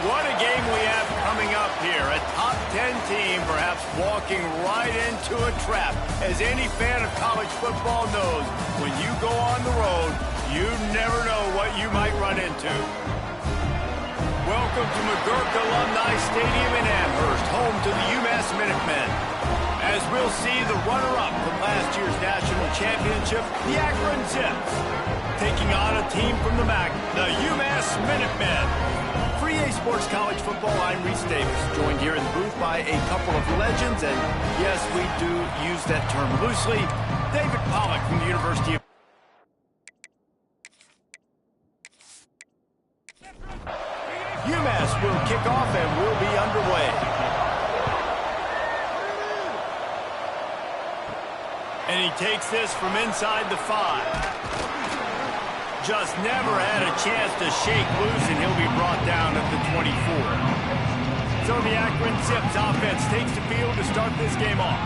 What a game we have coming up here. A top 10 team perhaps walking right into a trap. As any fan of college football knows, when you go on the road, you never know what you might run into. Welcome to McGurk Alumni Stadium in Amherst, home to the UMASS Minutemen. As we'll see the runner-up from last year's national championship, the Akron Zips, taking on a team from the MAC, the UMASS Minutemen. For EA Sports College Football, I'm Reese Davis, joined here in the booth by a couple of legends, and yes, we do use that term loosely. David Pollack from the University of UMass will kick off and will be underway. And he takes this from inside the 5. Just never had a chance to shake loose, and he'll be brought down at the 24. So the Akron Zips offense takes the field to start this game off.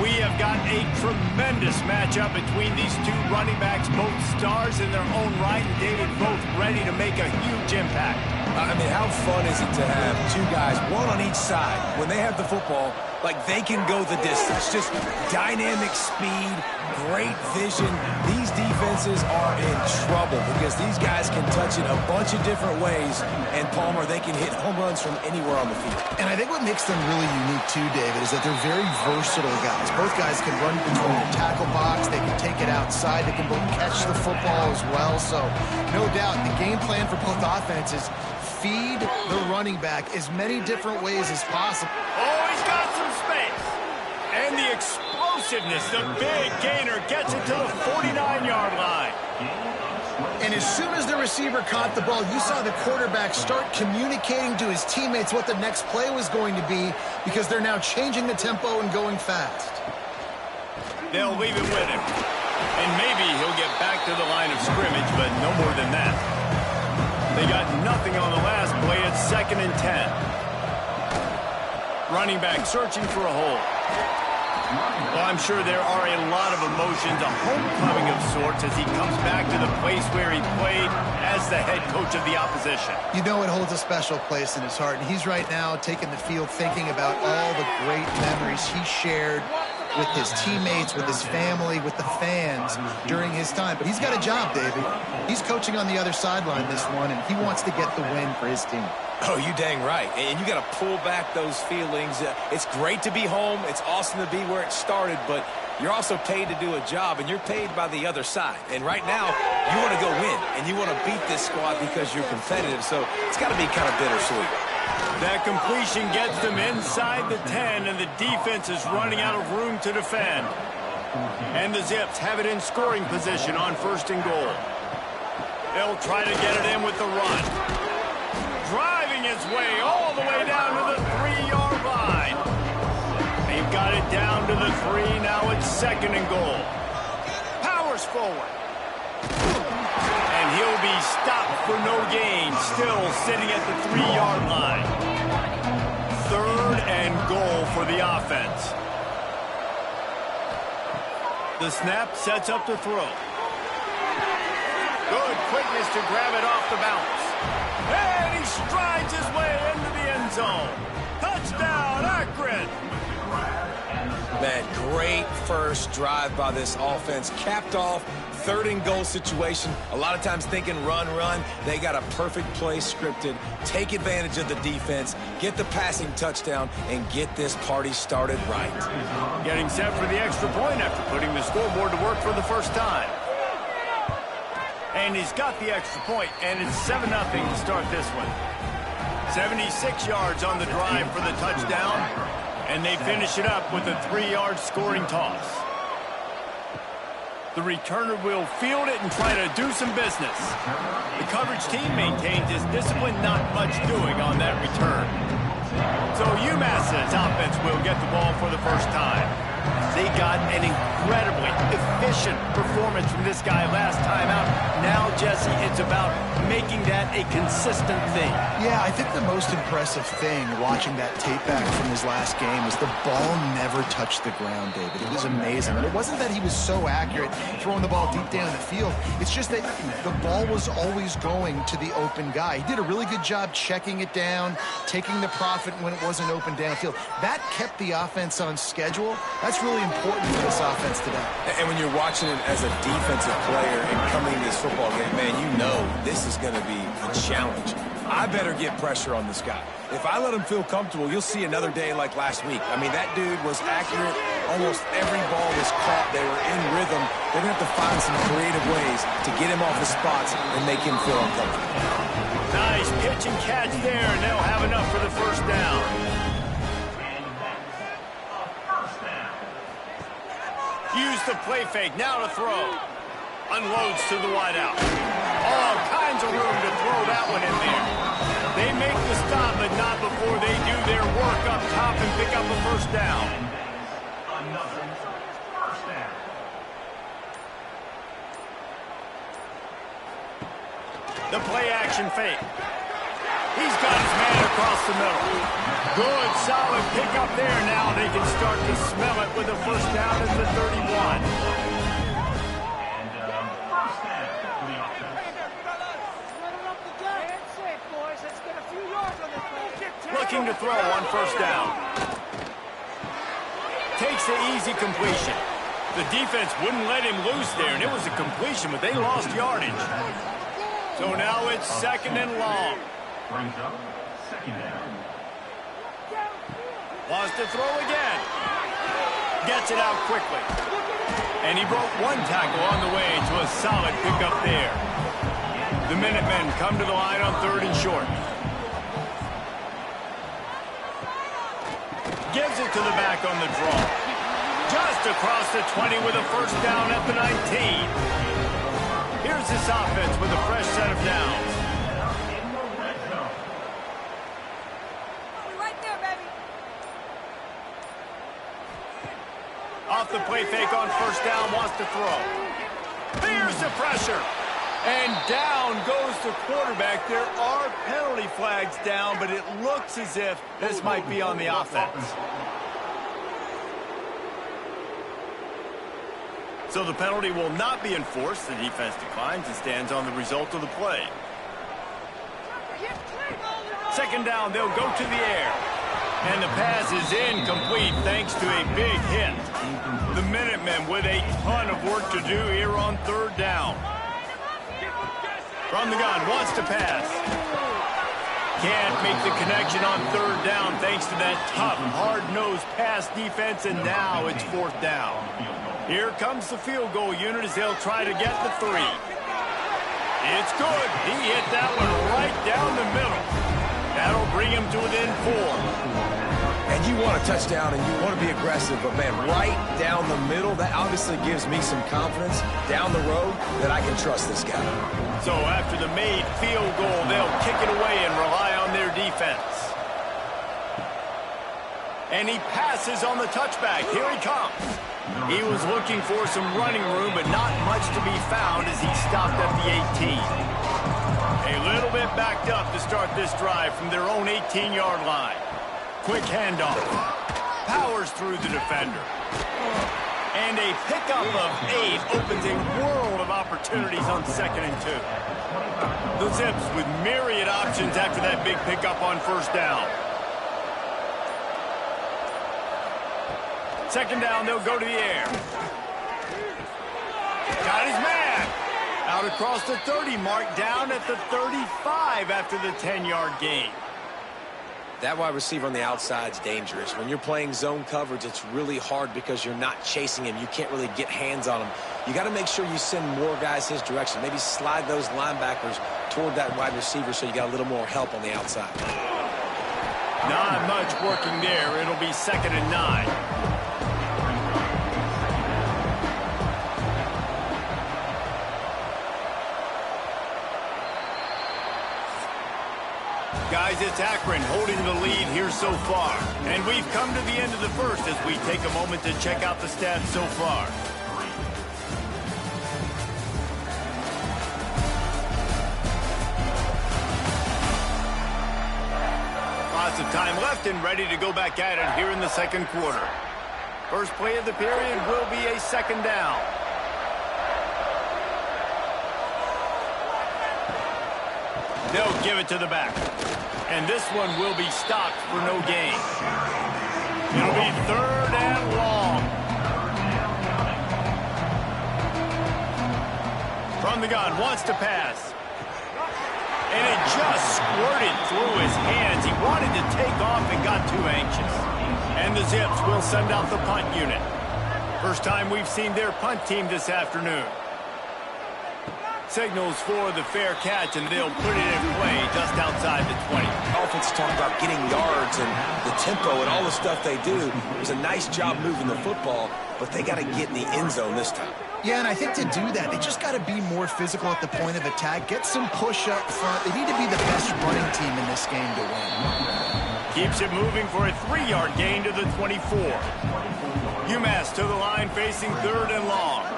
We have got a tremendous matchup between these two running backs, both stars in their own right, and David both ready to make a huge impact. I mean, how fun is it to have two guys, one on each side, when they have the football, like they can go the distance. Just dynamic speed, great vision. These defenses are in trouble because these guys can touch it a bunch of different ways, and Palmer, they can hit home runs from anywhere on the field. And I think what makes them really unique too, David, is that they're very versatile guys. Both guys can run between the tackle box, they can take it outside, they can both catch the football as well. So no doubt the game plan for both offenses, feed the running back as many different ways as possible. Oh, he's got some space. And the explosiveness, the big gainer gets it to the 49-yard line. And as soon as the receiver caught the ball, you saw the quarterback start communicating to his teammates what the next play was going to be, because they're now changing the tempo and going fast. They'll leave it with him. And maybe he'll get back to the line of scrimmage, but no more than that. They got nothing on the last play. It's 2nd and 10. Running back searching for a hole. Well, I'm sure there are a lot of emotions, a homecoming of sorts, as he comes back to the place where he played as the head coach of the opposition. You know it holds a special place in his heart, and he's right now taking the field thinking about all the great memories he shared with his teammates, with his family, with the fans during his time. But he's got a job, David. He's coaching on the other sideline this one, and he wants to get the win for his team. Oh, you dang right. And you got to pull back those feelings. It's great to be home. It's awesome to be where it started, but you're also paid to do a job, and you're paid by the other side. And right now, you want to go win, and you want to beat this squad because you're competitive, so it's got to be kind of bittersweet. That completion gets them inside the 10, and the defense is running out of room to defend. And the Zips have it in scoring position on 1st and goal. They'll try to get it in with the run. Driving his way all the way down to the 3-yard line. They've got it down to the 3. Now it's 2nd and goal. Powers forward. And he'll be stopped for no gain, still sitting at the 3-yard line. 3rd and goal for the offense. The snap sets up the throw. Good quickness to grab it off the bounce. And he strides his way into the end zone. Touchdown, Akron! Man, great first drive by this offense. Capped off, 3rd and goal situation. A lot of times thinking run. They got a perfect play scripted. Take advantage of the defense, get the passing touchdown, and get this party started right. Getting set for the extra point after putting the scoreboard to work for the first time. And he's got the extra point, and it's 7-0 to start this one. 76 yards on the drive for the touchdown, and they finish it up with a 3-yard scoring toss. The returner will field it and try to do some business. The coverage team maintains his discipline, not much doing on that return. So UMass's offense will get the ball for the first time. They got an incredibly efficient performance from this guy last time out. Now, Jesse, it's about making that a consistent thing. Yeah, I think the most impressive thing watching that tape back from his last game is the ball never touched the ground, David. It was amazing. And it wasn't that he was so accurate throwing the ball deep down the field. It's just that the ball was always going to the open guy. He did a really good job checking it down, taking the profit when it wasn't open downfield. That kept the offense on schedule. That's really important for this offense today. And when you're watching it as a defensive player and coming to this football game, man, you know this is going to be a challenge. I better get pressure on this guy. If I let him feel comfortable, you'll see another day like last week. I mean, that dude was accurate. Almost every ball was caught. They were in rhythm. They're going to have to find some creative ways to get him off the spots and make him feel uncomfortable. Nice pitch and catch there, and they'll have enough for the first down. Use the play fake, now to throw. Unloads to the wideout. All kinds of room to throw that one in there. They make the stop, but not before they do their work up top and pick up a first down. The play action fake. He's got his man across the middle. Good, solid pickup there. Now they can start to smell it with a first down at the 31. Looking to throw on first down. Takes the easy completion. The defense wouldn't let him loose there, and it was a completion, but they lost yardage. So now it's second and long. Wants to throw again. Gets it out quickly. And he broke one tackle on the way to a solid pickup there. The Minutemen come to the line on third and short. Gives it to the back on the draw. Just across the 20 with a first down at the 19. Here's this offense with a fresh set of downs. Right there, baby. Off the play fake on first down, wants to throw. There's the pressure. And down goes the quarterback. There are penalty flags down, but it looks as if this might be on the offense. So the penalty will not be enforced. The defense declines and stands on the result of the play. Second down, they'll go to the air. And the pass is incomplete thanks to a big hit. The Minutemen with a ton of work to do here on third down. From the gun, wants to pass. Can't make the connection on third down thanks to that tough, hard-nosed pass defense, and now it's fourth down. Here comes the field goal unit as they'll try to get the 3. It's good. He hit that one right down the middle. That'll bring him to within 4. And you want a touchdown and you want to be aggressive, but man, right down the middle, that obviously gives me some confidence down the road that I can trust this guy. So after the made field goal, they'll kick it away and rely on their defense. And he passes on the touchback. Here he comes. He was looking for some running room, but not much to be found as he stopped at the 18. A little bit backed up to start this drive from their own 18-yard line. Quick handoff. Powers through the defender. And a pickup of 8 opens a world of opportunities on second and 2. The Zips with myriad options after that big pickup on first down. Second down, they'll go to the air. Got his man. Out across the 30 mark, down at the 35 after the 10-yard gain. That wide receiver on the outside is dangerous. When you're playing zone coverage, it's really hard because you're not chasing him. You can't really get hands on him. You got to make sure you send more guys his direction. Maybe slide those linebackers toward that wide receiver so you got a little more help on the outside. Not much working there. It'll be second and 9. Guys, it's Akron holding the lead here so far. And we've come to the end of the first as we take a moment to check out the stats so far. Lots of time left and ready to go back at it here in the second quarter. First play of the period will be a second down. They'll give it to the back. And this one will be stopped for no gain. It'll be third and long. From the gun, wants to pass. And it just squirted through his hands. He wanted to take off and got too anxious. And the Zips will send out the punt unit. First time we've seen their punt team this afternoon. Signals for the fair catch, and they'll put it in play just outside the 20. Offense talking about getting yards and the tempo and all the stuff they do. It was a nice job moving the football, but they got to get in the end zone this time. Yeah, and I think to do that, they just got to be more physical at the point of attack, get some push up front. They need to be the best running team in this game to win. Keeps it moving for a 3-yard gain to the 24. UMASS to the line facing third and long.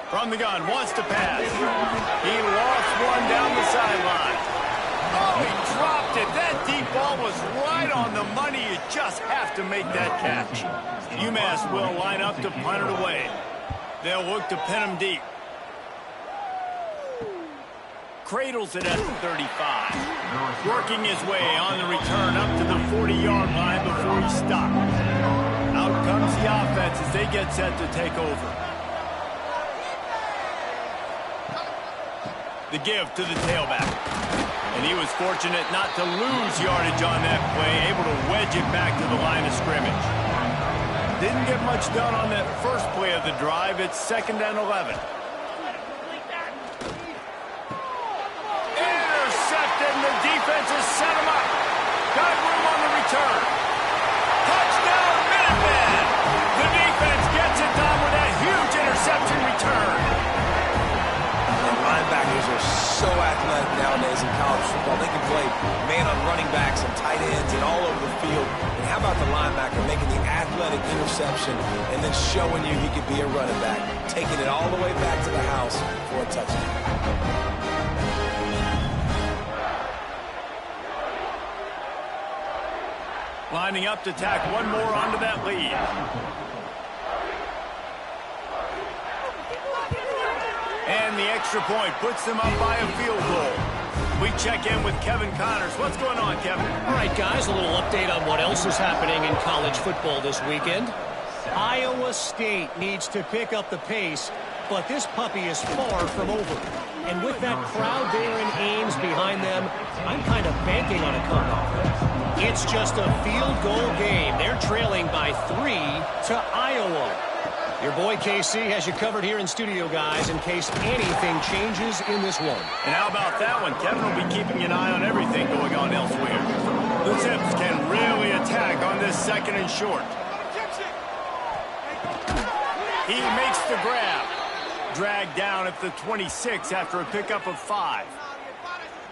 From the gun, wants to pass. He lost one down the sideline. Oh, he dropped it. That deep ball was right on the money. You just have to make that catch. UMass will line up to punt it away. They'll look to pin him deep. Cradles it at the 35. Working his way on the return up to the 40-yard line before he stopped. Out comes the offense as they get set to take over. The give to the tailback. And he was fortunate not to lose yardage on that play, able to wedge it back to the line of scrimmage. Didn't get much done on that first play of the drive. It's 2nd and 11. Intercepted, and the defense has set him up. Got room on the return. Touchdown, Minutemen! The defense gets it done with that huge interception return. Linebackers are so athletic nowadays in college football. They can play man on running backs and tight ends and all over the field. And how about the linebacker making the athletic interception and then showing you he could be a running back, taking it all the way back to the house for a touchdown. Lining up to tack one more onto that lead. And the extra point puts them up by a field goal. We check in with Kevin Connors. What's going on, Kevin? All right, guys, a little update on what else is happening in college football this weekend. Iowa State needs to pick up the pace, but this puppy is far from over. And with that crowd there in Ames behind them, I'm kind of banking on a comeback. It's just a field goal game. They're trailing by 3 to Iowa. Your boy KC has you covered here in studio, guys, in case anything changes in this one. And how about that one? Kevin will be keeping an eye on everything going on elsewhere. The Zips can really attack on this 2nd and short. He makes the grab. Dragged down at the 26 after a pickup of 5.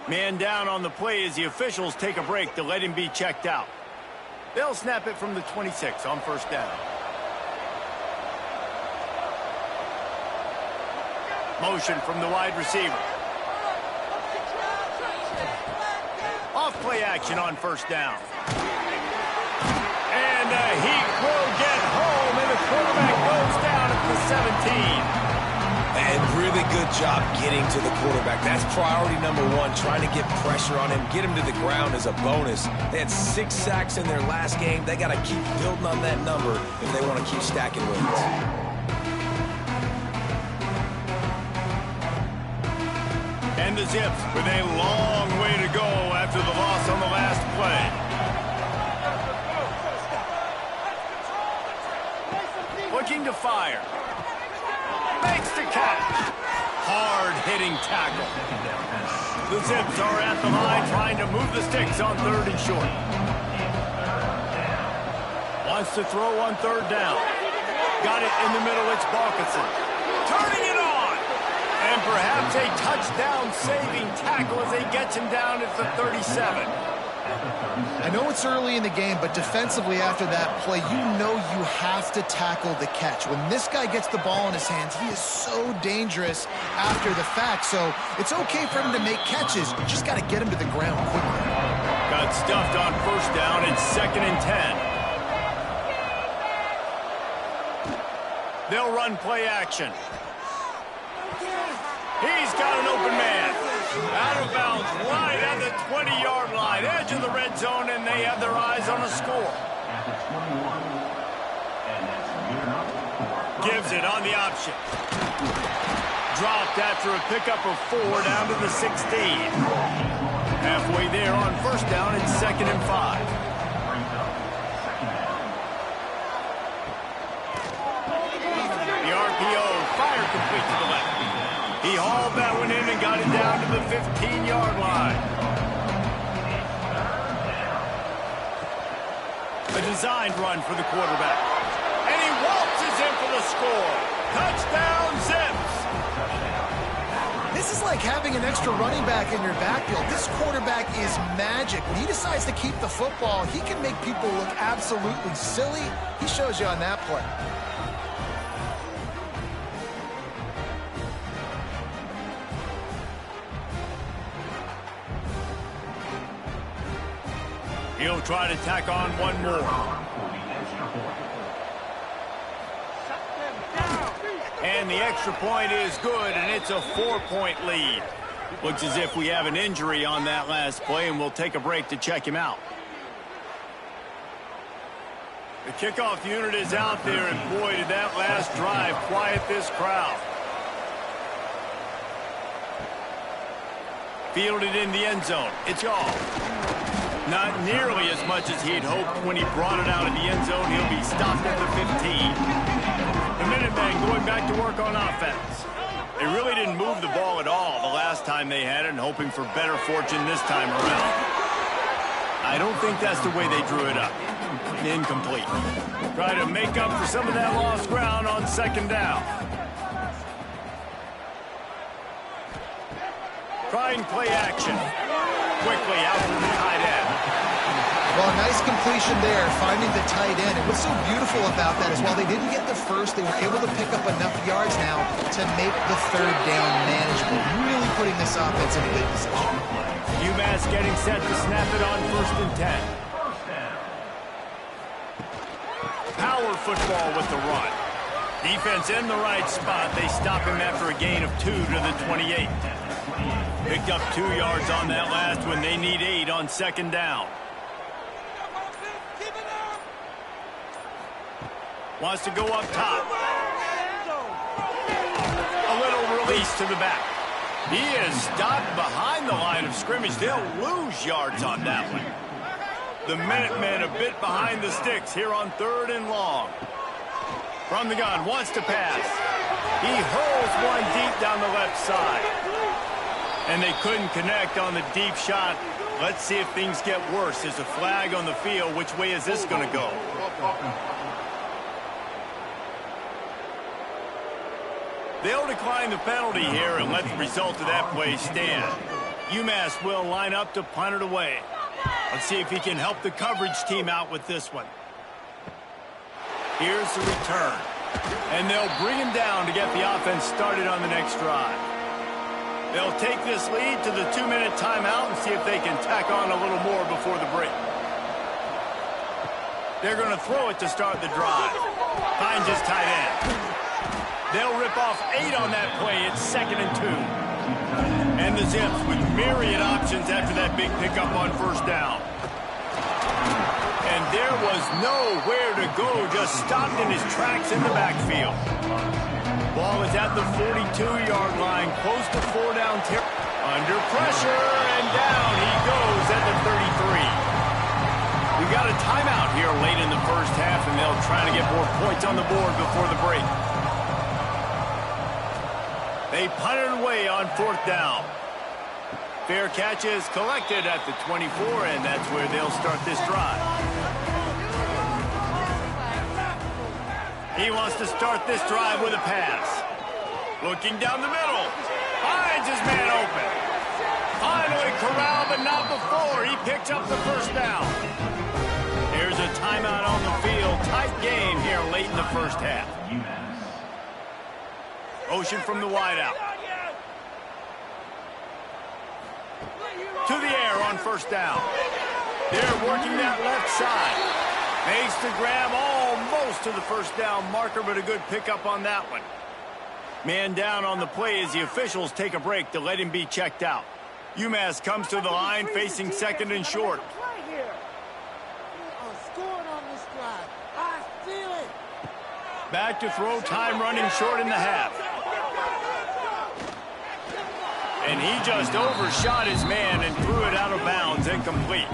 Man down on the play as the officials take a break to let him be checked out. They'll snap it from the 26 on first down. Motion from the wide receiver. Off play action on first down. And he will get home, and the quarterback goes down at the 17. And really good job getting to the quarterback. That's priority number 1, trying to get pressure on him, get him to the ground as a bonus. They had 6 sacks in their last game. They got to keep building on that number if they want to keep stacking wins. And the Zips with a long way to go after the loss on the last play. Looking to fire. Makes the catch. Hard-hitting tackle. The Zips are at the line trying to move the sticks on 3rd and short. Wants to throw on 3rd down. Got it in the middle. It's Balkinson. Turning it on. And perhaps a touchdown-saving tackle as they get him down at the 37. I know it's early in the game, but defensively after that play, you know you have to tackle the catch. When this guy gets the ball in his hands, he is so dangerous after the fact. So it's okay for him to make catches. You just got to get him to the ground quickly. Got stuffed on first down and 2nd and 10. They'll run play action. He's got an open man. Out of bounds, right at the 20-yard line, edge of the red zone, and they have their eyes on a score. Gives it on the option. Dropped after a pickup of 4 down to the 16. Halfway there on first down, it's 2nd and 5. The RPO, fire complete to the left. He hauled that one in and got it down to the 15-yard line. A designed run for the quarterback. And he waltzes in for the score. Touchdown, Zips. This is like having an extra running back in your backfield. This quarterback is magic. When he decides to keep the football, he can make people look absolutely silly. He shows you on that play. He'll try to tack on one more. And the extra point is good, and it's a 4-point lead. Looks as if we have an injury on that last play, and we'll take a break to check him out. The kickoff unit is out there, and boy, did that last drive quiet this crowd. Fielded in the end zone. It's off. Not nearly as much as he had hoped when he brought it out of the end zone. He'll be stopped at the 15. The Minutemen going back to work on offense. They really didn't move the ball at all the last time they had it, and hoping for better fortune this time around. I don't think that's the way they drew it up. Incomplete. Try to make up for some of that lost ground on 2nd down. Try and play action. Quickly out to the tight end. Well, a nice completion there, finding the tight end. And what's so beautiful about that is while they didn't get the first, they were able to pick up enough yards now to make the 3rd down manageable. Really putting this offense in a good position. UMass getting set to snap it on 1st and 10. Power football with the run. Defense in the right spot. They stop him after a gain of 2 to the 28. Picked up 2 yards on that last one. They need 8 on 2nd down. Wants to go up top. A little release to the back. He is stopped behind the line of scrimmage. They'll lose yards on that one. The Minutemen a bit behind the sticks here on 3rd and long. From the gun, wants to pass. He hurls one deep down the left side. And they couldn't connect on the deep shot. Let's see if things get worse. There's a flag on the field. Which way is this going to go? They'll decline the penalty here and let the result of that play stand. UMass will line up to punt it away. Let's see if he can help the coverage team out with this one. Here's the return. And they'll bring him down to get the offense started on the next drive. They'll take this lead to the 2-minute timeout and see if they can tack on a little more before the break. They're going to throw it to start the drive. Finds his tight end. They'll rip off 8 on that play. It's 2nd and 2. And the Zips with myriad options after that big pickup on first down. And there was nowhere to go, just stopped in his tracks in the backfield. Ball is at the 42-yard line, close to 4 down. Under pressure, and down he goes at the 33. We got a timeout here late in the first half, and they'll try to get more points on the board before the break. They punt it away on 4th down. Fair catch is collected at the 24, and that's where they'll start this drive. He wants to start this drive with a pass. Looking down the middle. Finds his man open. Finally corralled, but not before. He Picks up the first down. Here's a timeout on the field. Tight game here late in the first half. Motion from the wideout. To the air on first down. They're working that left side. Makes the grab almost to the first down marker, but a good pickup on that one. Man down on the play as the officials take a break to let him be checked out. UMass comes to the line facing second and short. Back to throw, time running short in the half. And he just overshot his man and threw it out of bounds, incomplete.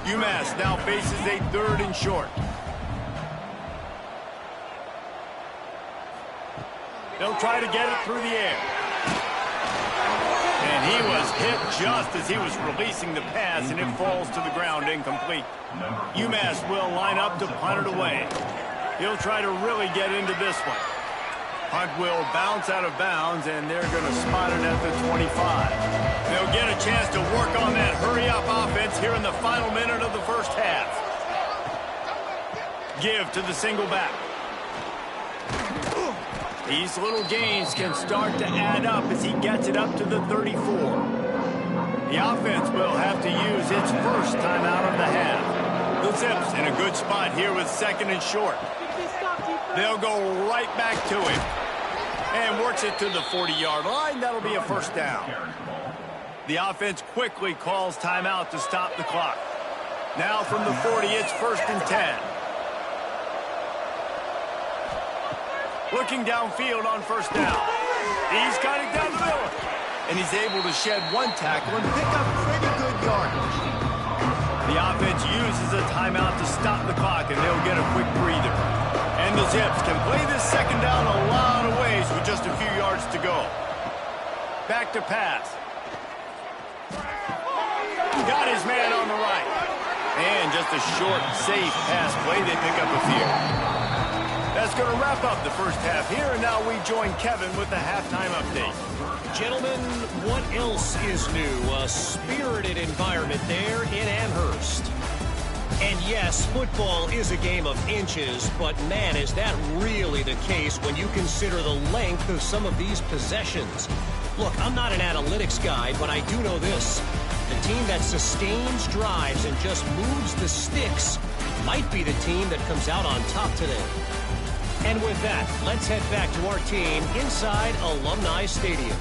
UMass now faces a third and short. They'll try to get it through the air. And he was hit just as he was releasing the pass, and it falls to the ground, incomplete. UMass will line up to punt it away. He'll try to really get into this one. Punt will bounce out of bounds, and they're going to spot it at the 25. They'll get a chance to work on that hurry-up offense here in the final minute of the first half. Give to the single back. These little gains can start to add up as he gets it up to the 34. The offense will have to use its first timeout of the half. The Zips in a good spot here with second and short. They'll go right back to him. And works it to the 40-yard line. That'll be a first down. The offense quickly calls timeout to stop the clock. Now from the 40, it's first and 10. Looking downfield on first down. He's got it down the middle. And he's able to shed one tackle and pick up pretty good yardage. The offense uses a timeout to stop the clock, and they'll get a quick breather. And the Zips can play this second down a lot of ways with just a few yards to go. Back to pass. Got his man on the right. And just a short, safe pass play. They pick up a few. That's going to wrap up the first half here, and now we join Kevin with the halftime update. Gentlemen, what else is new? A spirited environment there in Amherst. And yes, football is a game of inches, but man, is that really the case when you consider the length of some of these possessions. Look, I'm not an analytics guy, but I do know this. The team that sustains drives and just moves the sticks might be the team that comes out on top today. And with that, let's head back to our team inside Alumni Stadium.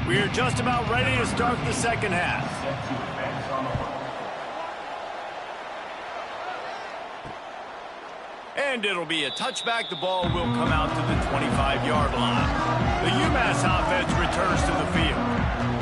We're just about ready to start the second half. And it'll be a touchback. The ball will come out to the 25-yard line. The UMass offense returns to the field.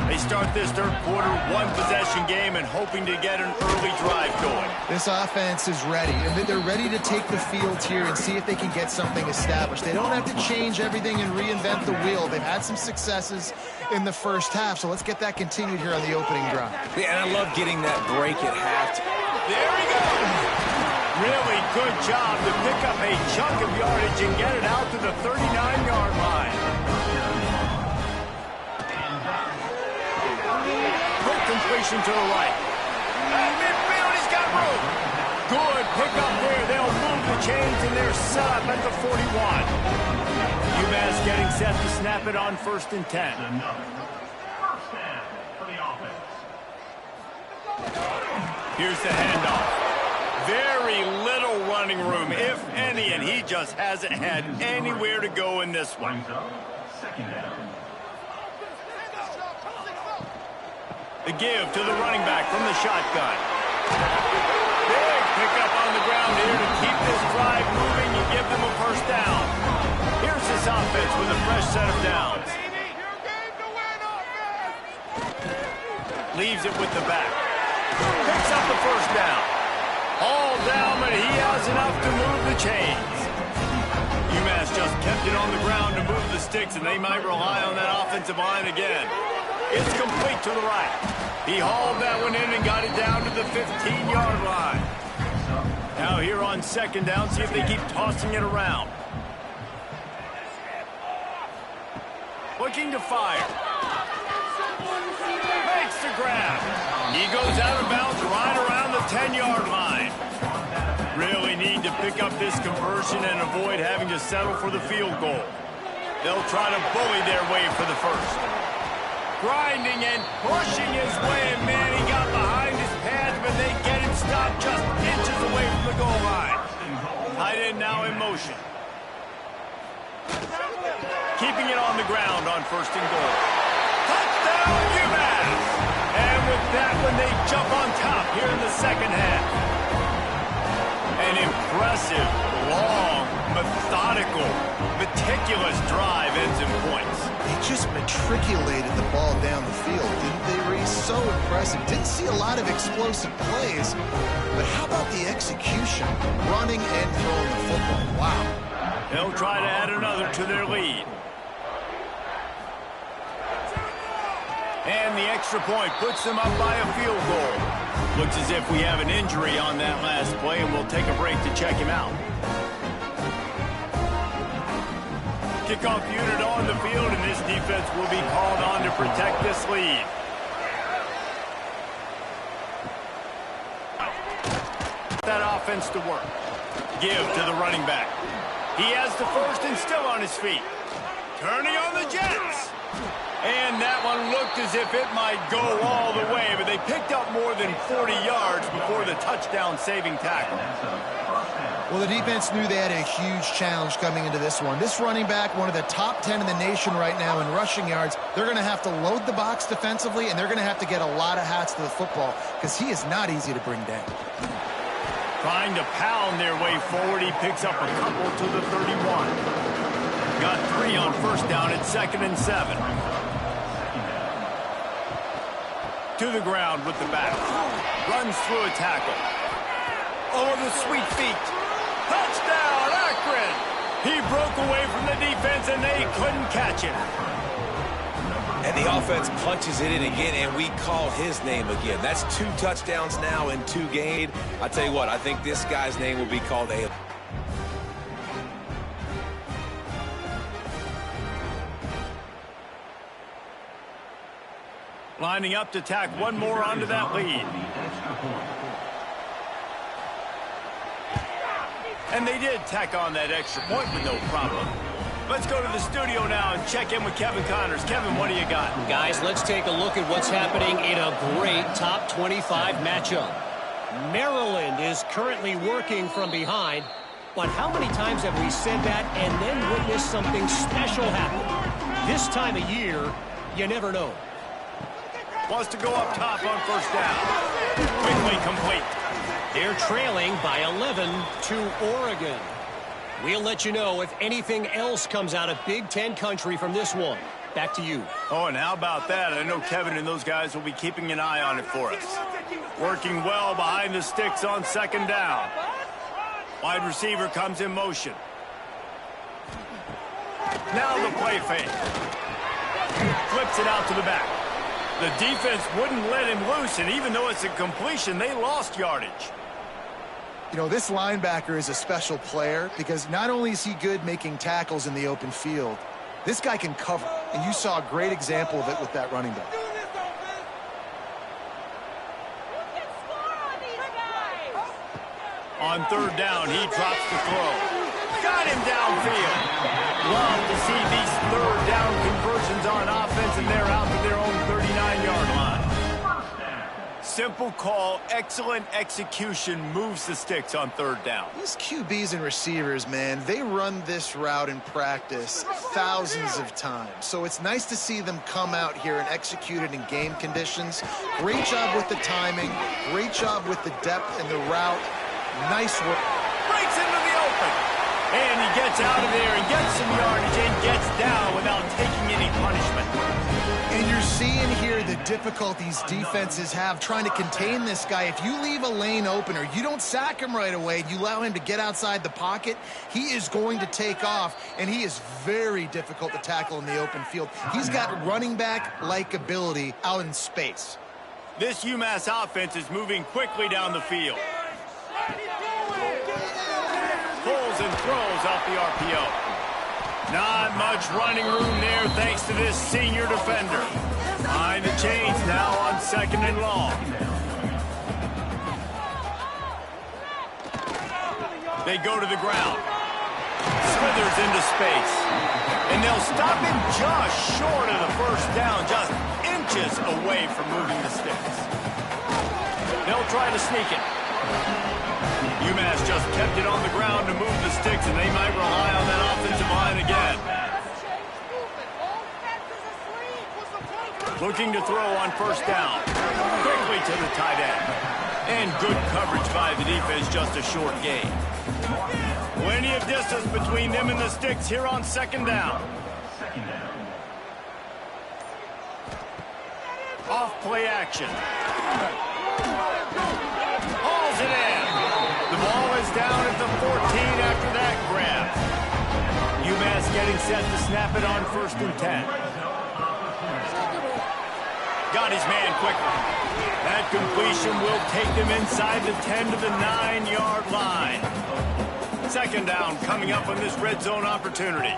They start this third quarter one-possession game and hoping to get an early drive going. This offense is ready, and they're ready to take the field here and see if they can get something established. They don't have to change everything and reinvent the wheel. They've had some successes in the first half, so let's get that continued here on the opening drive. Yeah, and I love getting that break at half. There we go. Really good job to pick up a chunk of yardage and get it out to the 39-yard line. Quick completion to the right. Midfield, he's got room. Good pickup there. They'll move the chains, and they're set up at the 41. UMass getting set to snap it on first and 10. Here's the handoff. Very little running room, if any, and he just hasn't had anywhere to go in this one. The give to the running back from the shotgun. Big pickup on the ground here to keep this drive moving and give them a first down. Here's this offense with a fresh set of downs. Leaves it with the back. Picks up the first down. All down, but he has enough to move the chains. UMass just kept it on the ground to move the sticks, and they might rely on that offensive line again. It's complete to the right. He hauled that one in and got it down to the 15-yard line. Now here on second down, see if they keep tossing it around. Looking to fire. Makes the grab. He goes out of bounds right around the 10-yard line. Really need to pick up this conversion and avoid having to settle for the field goal. They'll try to bully their way for the first. Grinding and pushing his way, and man, he got behind his pads, but they get him stopped just inches away from the goal line. Tight end now in motion. Keeping it on the ground on first and goal. Touchdown, UMass! And with that one, they jump on top here in the second half. An impressive, long, methodical, meticulous drive ends in points. They just matriculated the ball down the field, didn't they, Reese? So impressive. Didn't see a lot of explosive plays, but how about the execution? Running and throwing the football. Wow. They'll try to add another to their lead. And the extra point puts them up by a field goal. Looks as if we have an injury on that last play, and we'll take a break to check him out. Kickoff unit on the field, and this defense will be called on to protect this lead. That offense to work. Give to the running back. He has the first and still on his feet. Turning on the Jets. And that one looked as if it might go all the way, but they picked up more than 40 yards before the touchdown-saving tackle. Well, the defense knew they had a huge challenge coming into this one. This running back, one of the top 10 in the nation right now in rushing yards, they're going to have to load the box defensively, and they're going to have to get a lot of hats to the football because he is not easy to bring down. Trying to pound their way forward, he picks up a couple to the 31. Got 3 on first down at 2nd and 7. To the ground with the back. Runs through a tackle. Oh, the sweet feet. Touchdown, Akron! He broke away from the defense, and they couldn't catch him. And the offense punches it in again, and we call his name again. That's 2 touchdowns now in 2 games. I tell you what, I think this guy's name will be called a... Lining up to tack one more onto that lead. And they did tack on that extra point with no problem. Let's go to the studio now and check in with Kevin Connors. Kevin, what do you got? Guys, let's take a look at what's happening in a great top 25 matchup. Maryland is currently working from behind, but how many times have we said that and then witnessed something special happen? This time of year, you never know. Wants to go up top on first down. Quickly complete. They're trailing by 11 to Oregon. We'll let you know if anything else comes out of Big Ten country from this one. Back to you. Oh, and how about that? I know Kevin and those guys will be keeping an eye on it for us. Working well behind the sticks on second down. Wide receiver comes in motion. Now the play fake. Flips it out to the back. The defense wouldn't let him loose, and even though it's a completion, they lost yardage. You know, this linebacker is a special player because not only is he good making tackles in the open field, this guy can cover, and you saw a great example of it with that running back. On third down, he drops the throw. Got him downfield. Love to see these third down conversions on offense, and they're out to their own 39-yard line. Simple call, excellent execution, moves the sticks on third down. These QBs and receivers, man, they run this route in practice thousands of times. So it's nice to see them come out here and execute it in game conditions. Great job with the timing. Great job with the depth and the route. Nice work. Breaks into the open. And he gets out of there and gets some yardage and gets down without taking any punishment. And you're seeing here the difficult these defenses have trying to contain this guy. If you leave a lane open or you don't sack him right away and you allow him to get outside the pocket, he is going to take off, and he is very difficult to tackle in the open field. He's got running back-like ability out in space. This UMass offense is moving quickly down the field. Pulls and throws off the RPO. Not much running room there thanks to this senior defender. Behind the chains now on 2nd and long. They go to the ground. Slithers into space. And they'll stop him just short of the first down, just inches away from moving the sticks. They'll try to sneak it. UMass just kept it on the ground to move the sticks, and they might rely on that offensive line again. Looking to throw on 1st down. Quickly to the tight end. And good coverage by the defense, just a short gain. Plenty of distance between them and the sticks here on 2nd down. Off play action. Hauls it in. The ball is down at the 14 after that grab. UMass getting set to snap it on 1st and 10. Got his man quickly. That completion will take them inside the 10 to the 9-yard line. 2nd down coming up on this red zone opportunity.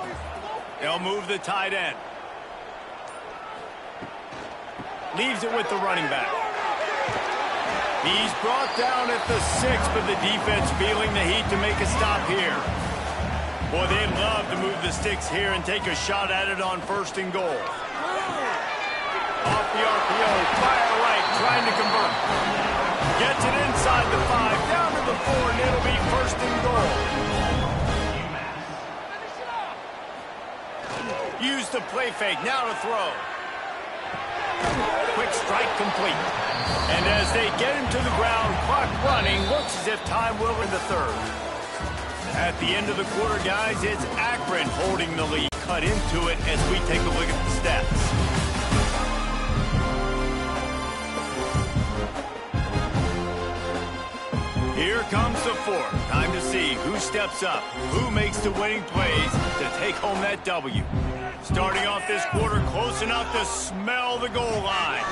They'll move the tight end. Leaves it with the running back. He's brought down at the 6, but the defense feeling the heat to make a stop here. Boy, they'd love to move the sticks here and take a shot at it on 1st and goal. Off the RPO, fire right, trying to convert. Gets it inside the 5, down to the 4, and it'll be 1st and goal. Use the play fake, now to throw. Quick strike complete. And as they get him to the ground, clock running, looks as if time will in the 3rd. At the end of the quarter, guys, it's Akron holding the lead. Cut into it as we take a look at the stats. Here comes the 4th. Time to see who steps up, who makes the winning plays to take home that W. Starting off this quarter close enough to smell the goal line.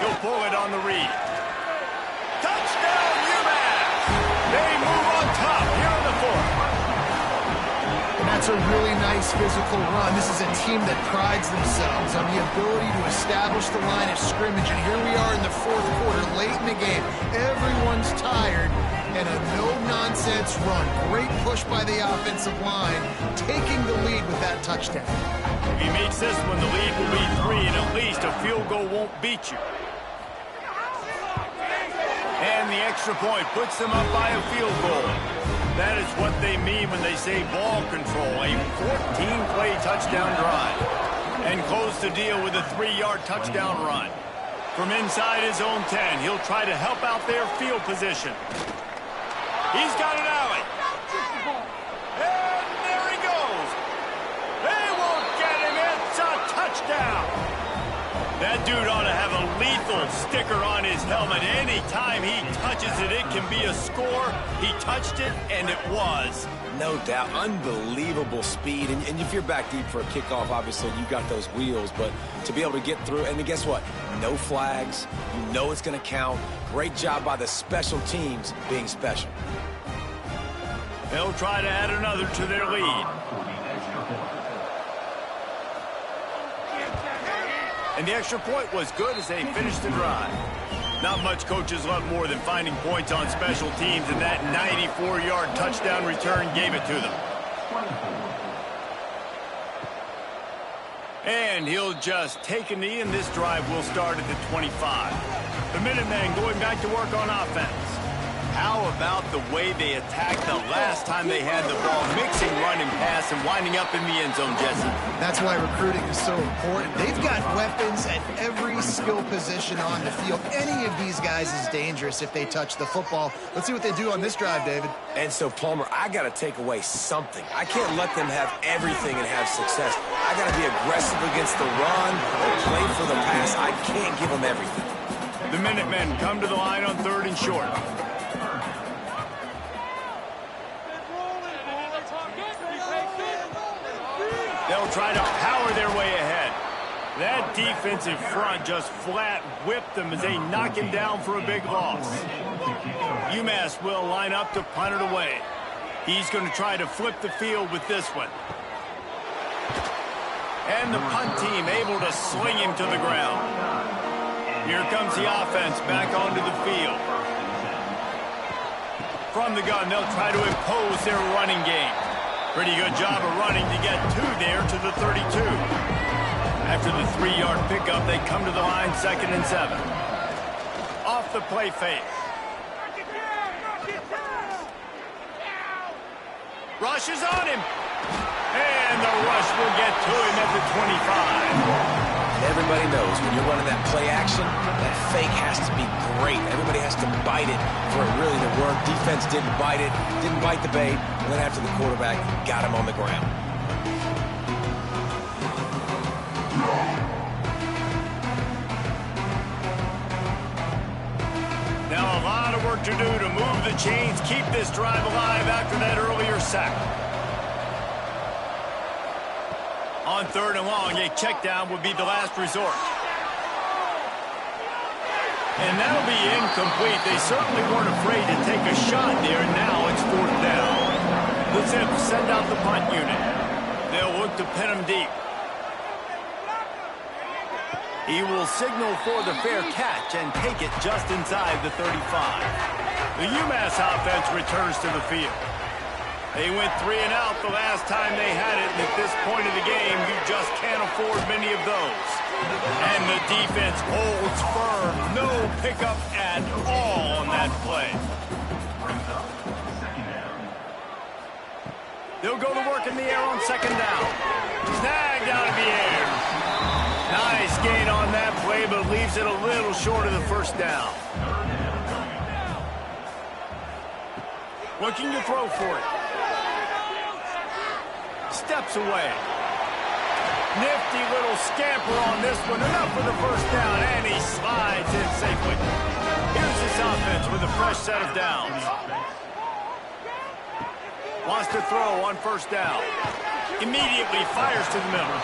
He'll pull it on the read. Touchdown, UMass! They move on top here in the 4th. And that's a really nice physical run. This is a team that prides themselves on the ability to establish the line of scrimmage. And here we are in the 4th quarter, late in the game. Everyone's tired, and a no-nonsense run. Great push by the offensive line, taking the lead with that touchdown. If he makes this one, the lead will be 3, and at least a field goal won't beat you. And the extra point puts them up by a field goal. That is what they mean when they say ball control, a 14-play touchdown drive. And close the deal with a 3-yard touchdown run. From inside his own 10, he'll try to help out their field position. He's got an alley. And there he goes. They won't get him. It's a touchdown. That dude ought to have a lethal sticker on his helmet. Anytime he touches it, it can be a score. He touched it, and it was. No doubt. Unbelievable speed. And if you're back deep for a kickoff, obviously you got those wheels. But to be able to get through, and guess what? No flags. You know it's going to count. Great job by the special teams being special. They'll try to add another to their lead. And the extra point was good as they finished the drive. Not much coaches love more than finding points on special teams, and that 94-yard touchdown return gave it to them. And he'll just take a knee, and this drive will start at the 25. The Minutemen going back to work on offense. How about the way they attacked the last time they had the ball, mixing run and pass and winding up in the end zone, Jesse? That's why recruiting is so important. They've got weapons at every skill position on the field. Any of these guys is dangerous if they touch the football. Let's see what they do on this drive, David. And so, Palmer, I got to take away something. I can't let them have everything and have success. I got to be aggressive against the run or play for the pass. I can't give them everything. The Minutemen come to the line on 3rd and short. They'll try to power their way ahead. That defensive front just flat whipped them as they knock him down for a big loss. UMass will line up to punt it away. He's going to try to flip the field with this one. And the punt team able to sling him to the ground. Here comes the offense back onto the field. From the gun, they'll try to impose their running game. Pretty good job of running to get 2 there to the 32. After the 3-yard pickup, they come to the line 2nd and 7. Off the play fake. Rush is on him. And the rush will get to him at the 25. Everybody knows when you're running that play action, that fake has to be great. Everybody has to bite it for it really to work. Defense didn't bite it, didn't bite the bait, and then after the quarterback got him on the ground. Now a lot of work to do to move the chains, keep this drive alive after that earlier sack. On 3rd and long, a check down would be the last resort. And that'll be incomplete. They certainly weren't afraid to take a shot there, and now it's 4th down. The Zips send out the punt unit. They'll look to pin him deep. He will signal for the fair catch and take it just inside the 35. The UMass offense returns to the field. They went 3 and out the last time they had it, and at this point of the game, you just can't afford many of those. And the defense holds firm. No pickup at all on that play. They'll go to work in the air on 2nd down. Snagged out of the air. Nice gain on that play, but leaves it a little short of the 1st down. Looking to throw for it. Steps away. Nifty little scamper on this one. Enough for the 1st down, and he slides in safely. Here's this offense with a fresh set of downs. Wants to throw on 1st down. Immediately fires to the middle.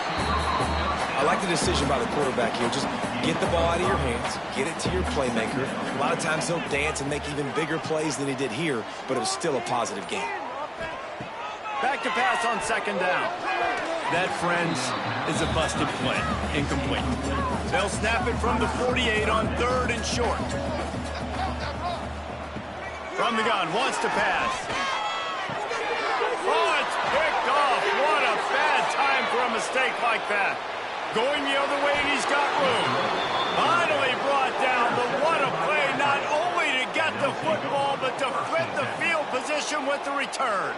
I like the decision by the quarterback here. Just get the ball out of your hands, get it to your playmaker. A lot of times he'll dance and make even bigger plays than he did here, but it was still a positive game. Back to pass on 2nd down. That, friends, is a busted play. Incomplete. They'll snap it from the 48 on 3rd and short. From the gun, wants to pass. Oh, it's picked off. What a bad time for a mistake like that. Going the other way, and he's got room. Finally brought down, but what a play, not only to get the football, but to flip the field position with the return.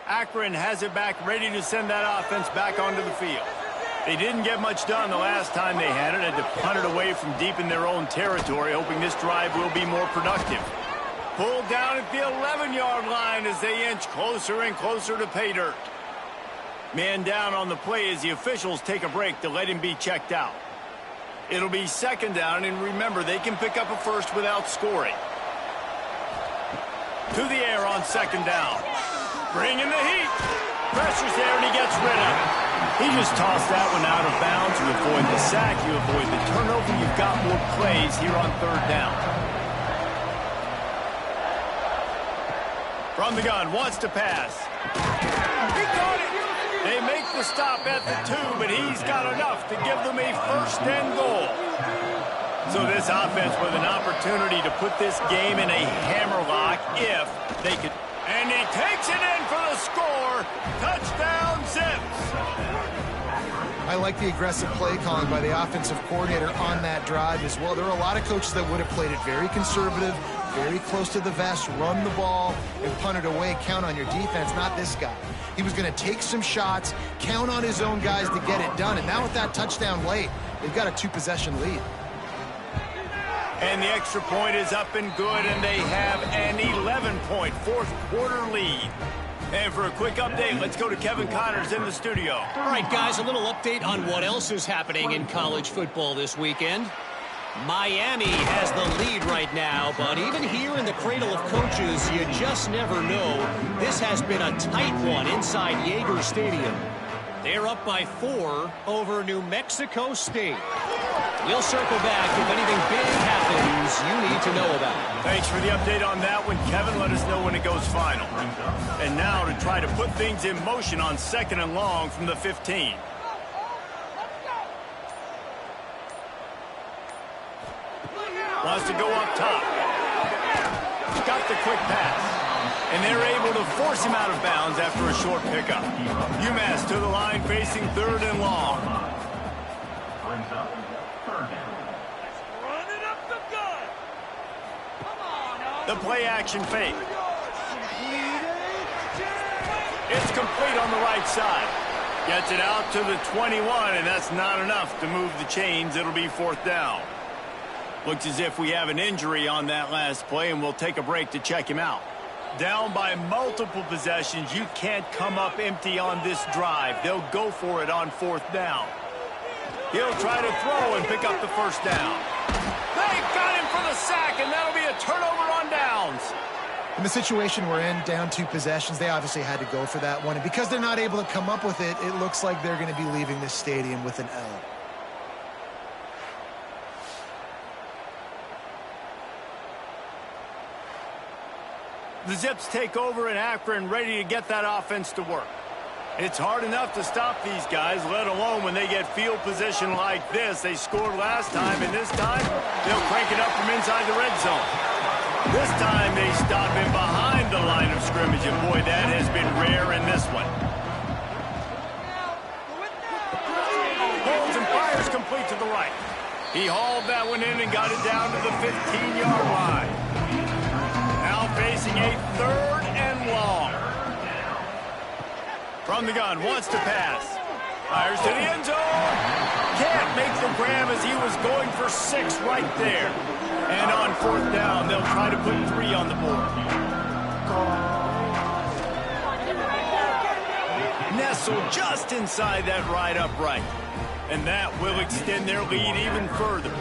Akron has it back, ready to send that offense back onto the field. They didn't get much done the last time they had it. Had to punt it away from deep in their own territory, hoping this drive will be more productive. Pulled down at the 11-yard line as they inch closer and closer to pay dirt. Man down on the play as the officials take a break to let him be checked out. It'll be 2nd down, and remember, they can pick up a first without scoring. To the air on 2nd down. Bringing the heat. Pressure's there, and he gets rid of it. He just tossed that one out of bounds. You avoid the sack, you avoid the turnover. You've got more plays here on 3rd down. From the gun, wants to pass. He caught it. They make the stop at the 2, but he's got enough to give them a 1st and goal. So this offense with an opportunity to put this game in a hammerlock if they could. And he takes it in for the score. Touchdown, Zips. I like the aggressive play calling by the offensive coordinator on that drive as well. There are a lot of coaches that would have played it very conservative, very close to the vest, run the ball, and punt it away. Count on your defense, not this guy. He was going to take some shots, count on his own guys to get it done. And now with that touchdown late, they've got a 2-possession lead. And the extra point is up and good, and they have an 11-point fourth-quarter lead. And for a quick update, let's go to Kevin Connors in the studio. All right, guys, a little update on what else is happening in college football this weekend. Miami has the lead right now, but even here in the cradle of coaches, you just never know. This has been a tight one inside Yager Stadium. They're up by 4 over New Mexico State. We'll circle back if anything big happens you need to know about. Thanks for the update on that one, Kevin. Let us know when it goes final. And now to try to put things in motion on 2nd and long from the 15. Wants to go up top. Got the quick pass. And they're able to force him out of bounds after a short pickup. UMass to the line facing 3rd and long. The play action fake. It's complete on the right side. Gets it out to the 21, and that's not enough to move the chains. It'll be 4th down. Looks as if we have an injury on that last play, and we'll take a break to check him out. Down by multiple possessions, you can't come up empty on this drive. They'll go for it on 4th down. He'll try to throw and pick up the 1st down. They got him for the sack, and that'll be a turnover on downs. In the situation we're in, down 2 possessions, they obviously had to go for that one. And because they're not able to come up with it, it looks like they're going to be leaving this stadium with an L. The Zips take over in Akron, ready to get that offense to work. It's hard enough to stop these guys, let alone when they get field position like this. They scored last time, and this time they'll crank it up from inside the red zone. This time they stop him behind the line of scrimmage, and boy, that has been rare in this one. Holds and fires complete to the right. He hauled that one in and got it down to the 15-yard line. Now facing a 3rd and long. From the gun, wants to pass. Fires to the end zone. Can't make the grab as he was going for 6 right there. And on 4th down, they'll try to put 3 on the board. Nestled just inside that right upright. And that will extend their lead even further.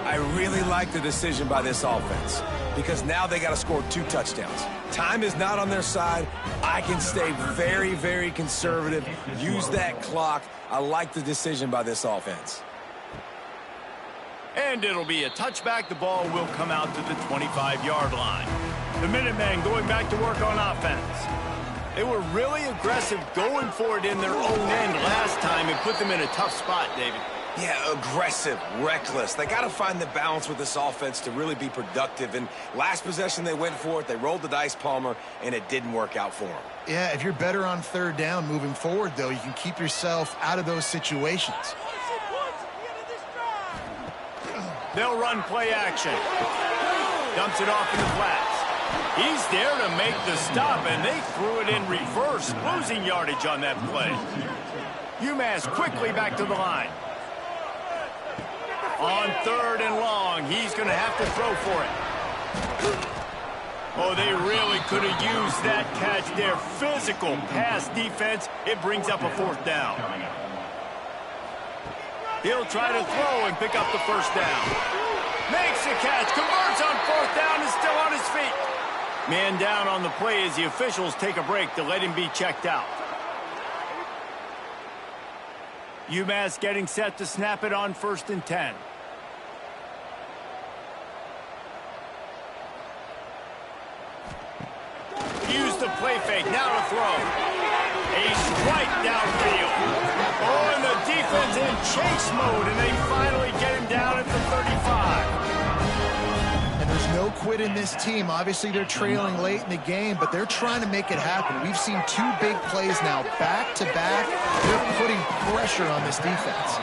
I really like the decision by this offense because now they got to score 2 touchdowns. Time is not on their side. I can stay very, very conservative, use that clock. I like the decision by this offense. And it'll be a touchback. The ball will come out to the 25-yard line. The Minutemen going back to work on offense. They were really aggressive going for it in their own end last time and put them in a tough spot, David. Yeah, aggressive, reckless. They got to find the balance with this offense to really be productive. And last possession, they went for it. They rolled the dice, Palmer, and it didn't work out for them. Yeah, if you're better on 3rd down moving forward, though, you can keep yourself out of those situations. They'll run play action. Dumps it off in the flats. He's there to make the stop, and they threw it in reverse, losing yardage on that play. UMass quickly back to the line. On 3rd and long, he's going to have to throw for it. Oh, they really could have used that catch there. Physical pass defense. It brings up a 4th down. He'll try to throw and pick up the 1st down. Makes the catch, converts on 4th down, and still on his feet. Man down on the play as the officials take a break to let him be checked out. UMass getting set to snap it on 1st and 10. Use the play fake, now to throw. A strike downfield. Oh, and the defense in chase mode, and they finally get him down at the 35. quit in this team. Obviously, they're trailing late in the game, but they're trying to make it happen. We've seen 2 big plays now, back-to-back. They're putting pressure on this defense.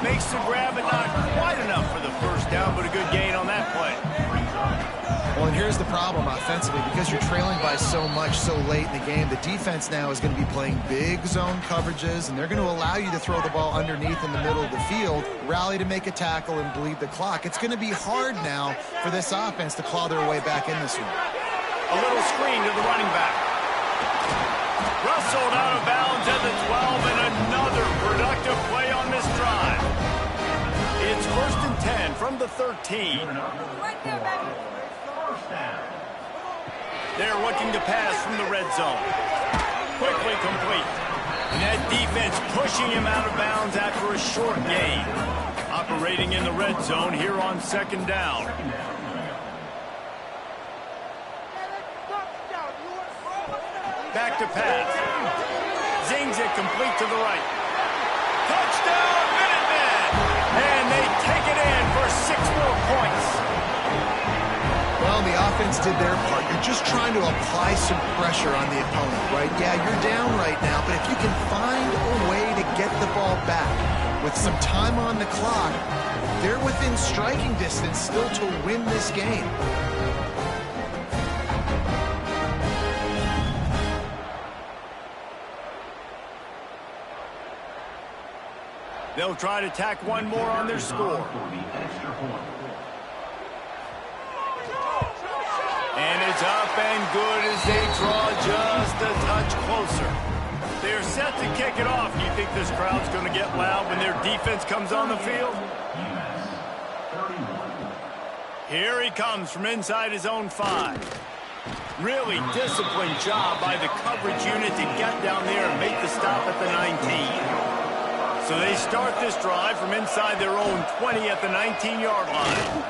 Makes the grab, but not quite enough for the first down, but a good gain on that play. Well, and here's the problem offensively. Because you're trailing by so much so late in the game, the defense now is going to be playing big zone coverages, and they're going to allow you to throw the ball underneath in the middle of the field, rally to make a tackle, and bleed the clock. It's going to be hard now for this offense to claw their way back in this one. A little screen to the running back. Rustled out of bounds at the 12, and another productive play on this drive. It's 1st and 10 from the 13. They're looking to pass from the red zone. Quickly complete. And that defense pushing him out of bounds after a short gain. Operating in the red zone here on 2nd down. Back to pass. Zings it complete to the right. Touchdown, Minutemen! And they take it in for 6 more points. Well, the offense did their part. You're just trying to apply some pressure on the opponent, right? Yeah, you're down right now, but if you can find a way to get the ball back with some time on the clock, they're within striking distance still to win this game. They'll try to tack one more on their score. And it's up and good as they draw just a touch closer. They're set to kick it off. You think this crowd's going to get loud when their defense comes on the field? Here he comes from inside his own 5. Really disciplined job by the coverage unit to get down there and make the stop at the 19. So they start this drive from inside their own 20 at the 19-yard line.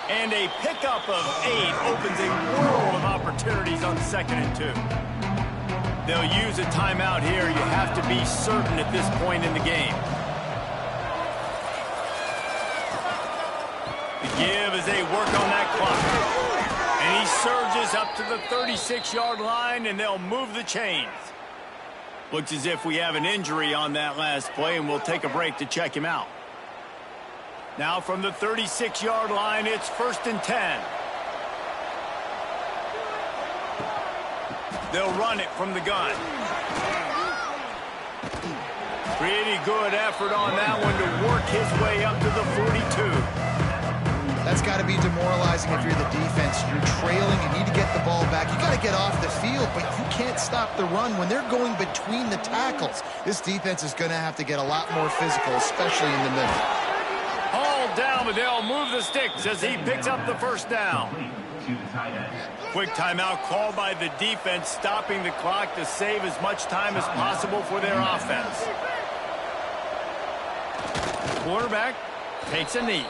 And a pickup of 8 opens a world of opportunities on 2nd and 2. They'll use a timeout here. You have to be certain at this point in the game. The give as they work on that clock. And he surges up to the 36-yard line, and they'll move the chains. Looks as if we have an injury on that last play, and we'll take a break to check him out. Now from the 36-yard line, it's 1st and 10. They'll run it from the gun. Pretty good effort on that one to work his way up to the 42. That's got to be demoralizing if you're the defense. You're trailing, you need to get the ball back. You got to get off the field, but you can't stop the run when they're going between the tackles. This defense is going to have to get a lot more physical, especially in the middle. Hauled down, but they'll move the sticks as he picks up the 1st down. Quick timeout called by the defense, stopping the clock to save as much time as possible for their offense. Quarterback takes a knee.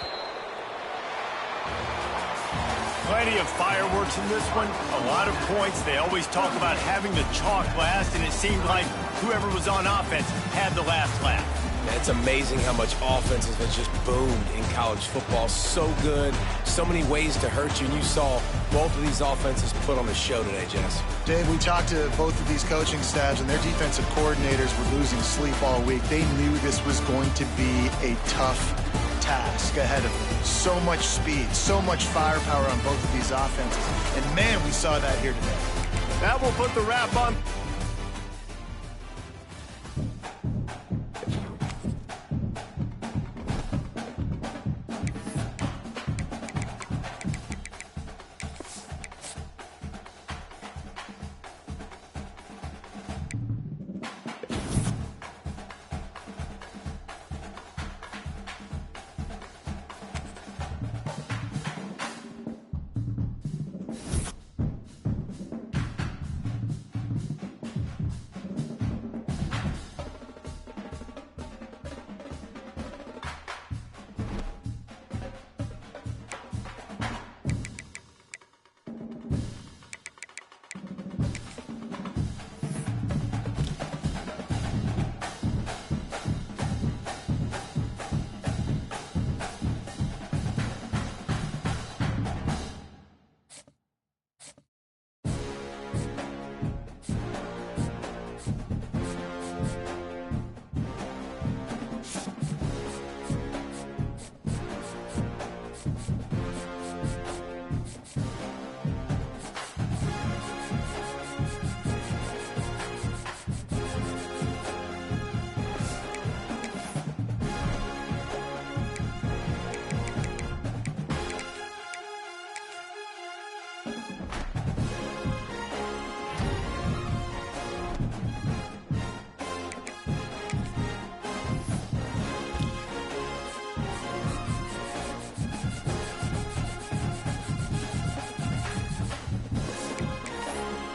Plenty of fireworks in this one. A lot of points. They always talk about having the chalk last, and it seemed like whoever was on offense had the last laugh. It's amazing how much offense has just boomed in college football. So good, so many ways to hurt you, and you saw both of these offenses put on the show today, Jess. Dave, we talked to both of these coaching staffs, and their defensive coordinators were losing sleep all week. They knew this was going to be a tough task ahead of them. So much speed, so much firepower on both of these offenses. And, man, we saw that here today. That will put the wrap on